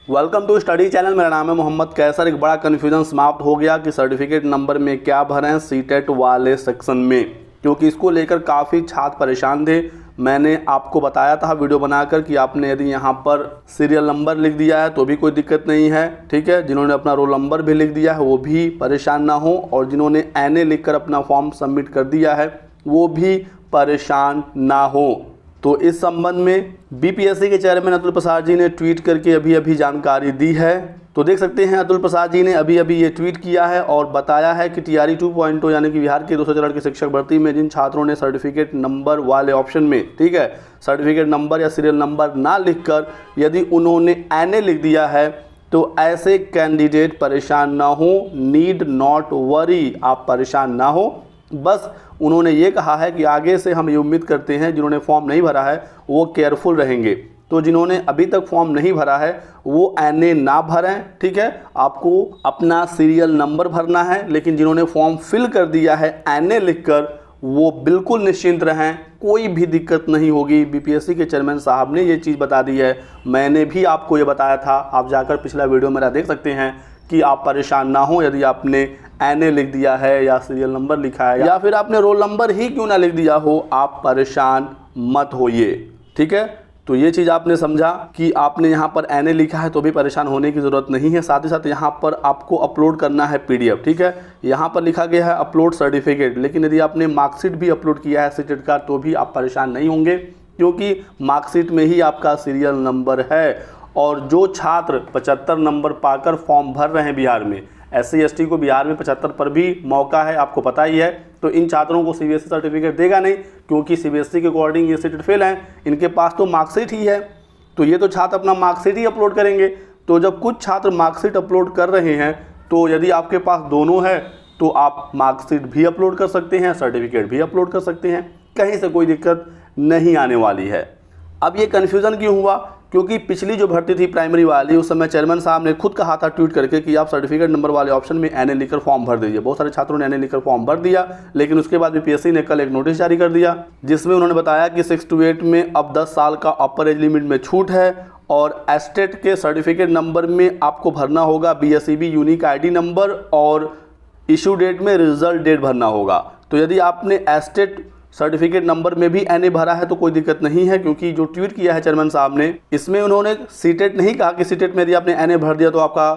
Welcome to study channel. मेरा नाम है मोहम्मद कैसर। एक बड़ा कन्फ्यूजन समाप्त हो गया कि सर्टिफिकेट नंबर में क्या भरें सीटेट वाले सेक्शन में, क्योंकि इसको लेकर काफ़ी छात्र परेशान थे। मैंने आपको बताया था वीडियो बनाकर कि आपने यदि यहाँ पर सीरियल नंबर लिख दिया है तो भी कोई दिक्कत नहीं है, ठीक है। जिन्होंने अपना रोल नंबर भी लिख दिया है वो भी परेशान ना हो, और जिन्होंने NA लिखकर अपना फॉर्म सबमिट कर दिया है वो भी परेशान ना हो। तो इस संबंध में BPSC के चेयरमैन अतुल प्रसाद जी ने ट्वीट करके अभी जानकारी दी है। तो देख सकते हैं अतुल प्रसाद जी ने अभी ये ट्वीट किया है और बताया है कि TRE 2.0 यानी कि बिहार के 200 चरण की शिक्षक भर्ती में जिन छात्रों ने सर्टिफिकेट नंबर वाले ऑप्शन में, ठीक है, सर्टिफिकेट नंबर या सीरियल नंबर ना लिखकर यदि उन्होंने NA लिख दिया है तो ऐसे कैंडिडेट परेशान ना हो, नीड नॉट वरी, आप परेशान ना हो। बस उन्होंने ये कहा है कि आगे से हम ये उम्मीद करते हैं जिन्होंने फॉर्म नहीं भरा है वो केयरफुल रहेंगे। तो जिन्होंने अभी तक फॉर्म नहीं भरा है वो NA ना भरें, ठीक है। आपको अपना सीरियल नंबर भरना है, लेकिन जिन्होंने फॉर्म फिल कर दिया है NA लिखकर वो बिल्कुल निश्चिंत रहें, कोई भी दिक्कत नहीं होगी। BPSC के चेयरमैन साहब ने ये चीज़ बता दी है। मैंने भी आपको ये बताया था, आप जाकर पिछला वीडियो मेरा देख सकते हैं कि आप परेशान ना हो यदि आपने NA लिख दिया है या सीरियल नंबर लिखा है या फिर आपने रोल नंबर ही क्यों ना लिख दिया हो, आप परेशान मत होइए, ठीक है। तो ये चीज़ आपने समझा कि आपने यहाँ पर NA लिखा है तो भी परेशान होने की ज़रूरत नहीं है। साथ ही साथ यहाँ पर आपको अपलोड करना है PDF, ठीक है। यहाँ पर लिखा गया है अपलोड सर्टिफिकेट, लेकिन यदि आपने मार्कशीट भी अपलोड किया है सीटेट का तो भी आप परेशान नहीं होंगे, क्योंकि मार्कशीट में ही आपका सीरियल नंबर है। और जो छात्र 75 नंबर पाकर फॉर्म भर रहे हैं बिहार में, SC ST को बिहार में 75 पर भी मौका है, आपको पता ही है, तो इन छात्रों को CBSE सर्टिफिकेट देगा नहीं, क्योंकि CBSE के अकॉर्डिंग ये सीटेट फेल हैं, इनके पास तो मार्कशीट ही है। तो ये तो छात्र अपना मार्कशीट ही अपलोड करेंगे। तो जब कुछ छात्र मार्कशीट अपलोड कर रहे हैं तो यदि आपके पास दोनों है तो आप मार्कशीट भी अपलोड कर सकते हैं, सर्टिफिकेट भी अपलोड कर सकते हैं, कहीं से कोई दिक्कत नहीं आने वाली है। अब ये कन्फ्यूज़न क्यों हुआ? क्योंकि पिछली जो भर्ती थी प्राइमरी वाली, उस समय चेयरमैन साहब ने खुद कहा था ट्वीट करके कि आप सर्टिफिकेट नंबर वाले ऑप्शन में NA लिखकर फॉर्म भर दीजिए। बहुत सारे छात्रों ने NA लिखकर फॉर्म भर दिया, लेकिन उसके बाद BPSC ने कल एक नोटिस जारी कर दिया जिसमें उन्होंने बताया कि 6 to 8 में अब 10 साल का अपर एज लिमिट में छूट है, और एस्टेट के सर्टिफिकेट नंबर में आपको भरना होगा BSEB यूनिक ID नंबर, और इशू डेट में रिजल्ट डेट भरना होगा। तो यदि आपने एस्टेट सर्टिफिकेट नंबर में भी NA भरा है तो कोई दिक्कत नहीं है, क्योंकि जो ट्वीट किया है चेयरमैन साहब ने, इसमें उन्होंने सीटेट नहीं कहा कि सीटेट में यदि आपने NA भर दिया तो आपका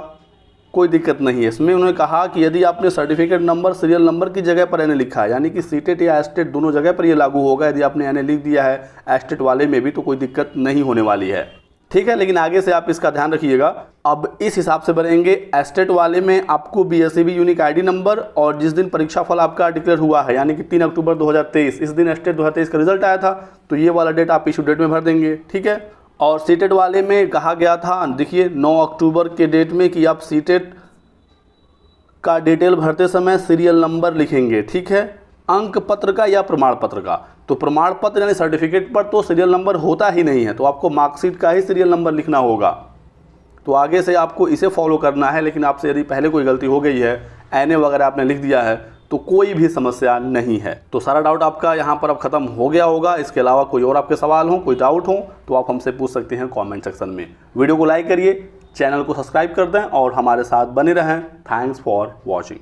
कोई दिक्कत नहीं है। इसमें उन्होंने कहा कि यदि आपने सर्टिफिकेट नंबर सीरियल नंबर की जगह पर NA लिखा है, यानी कि सीटेट या एस्टेट दोनों जगह पर ये लागू होगा। यदि आपने NA लिख दिया है एस्टेट वाले में भी तो कोई दिक्कत नहीं होने वाली है, ठीक है। लेकिन आगे से आप इसका ध्यान रखिएगा। अब इस हिसाब से भरेंगे, एस्टेट वाले में आपको BSEB यूनिक ID नंबर, और जिस दिन परीक्षा फल आपका डिक्लेयर हुआ है यानी कि 3 अक्टूबर 2023, इस दिन एस्टेट 2023 का रिजल्ट आया था, तो ये वाला डेट आप इशू डेट में भर देंगे, ठीक है। और सीटेट वाले में कहा गया था, देखिए 9 अक्टूबर के डेट में, कि आप सीटेट का डिटेल भरते समय सीरियल नंबर लिखेंगे, ठीक है। अंक पत्र का या प्रमाण पत्र का, तो प्रमाण पत्र यानी सर्टिफिकेट पर तो सीरियल नंबर होता ही नहीं है, तो आपको मार्कशीट का ही सीरियल नंबर लिखना होगा। तो आगे से आपको इसे फॉलो करना है। लेकिन आपसे यदि पहले कोई गलती हो गई है, NA वगैरह आपने लिख दिया है, तो कोई भी समस्या नहीं है। तो सारा डाउट आपका यहाँ पर अब खत्म हो गया होगा। इसके अलावा कोई और आपके सवाल हो, कोई डाउट हो, तो आप हमसे पूछ सकते हैं कॉमेंट सेक्शन में। वीडियो को लाइक करिए, चैनल को सब्सक्राइब कर दें और हमारे साथ बने रहें। Thanks for watching.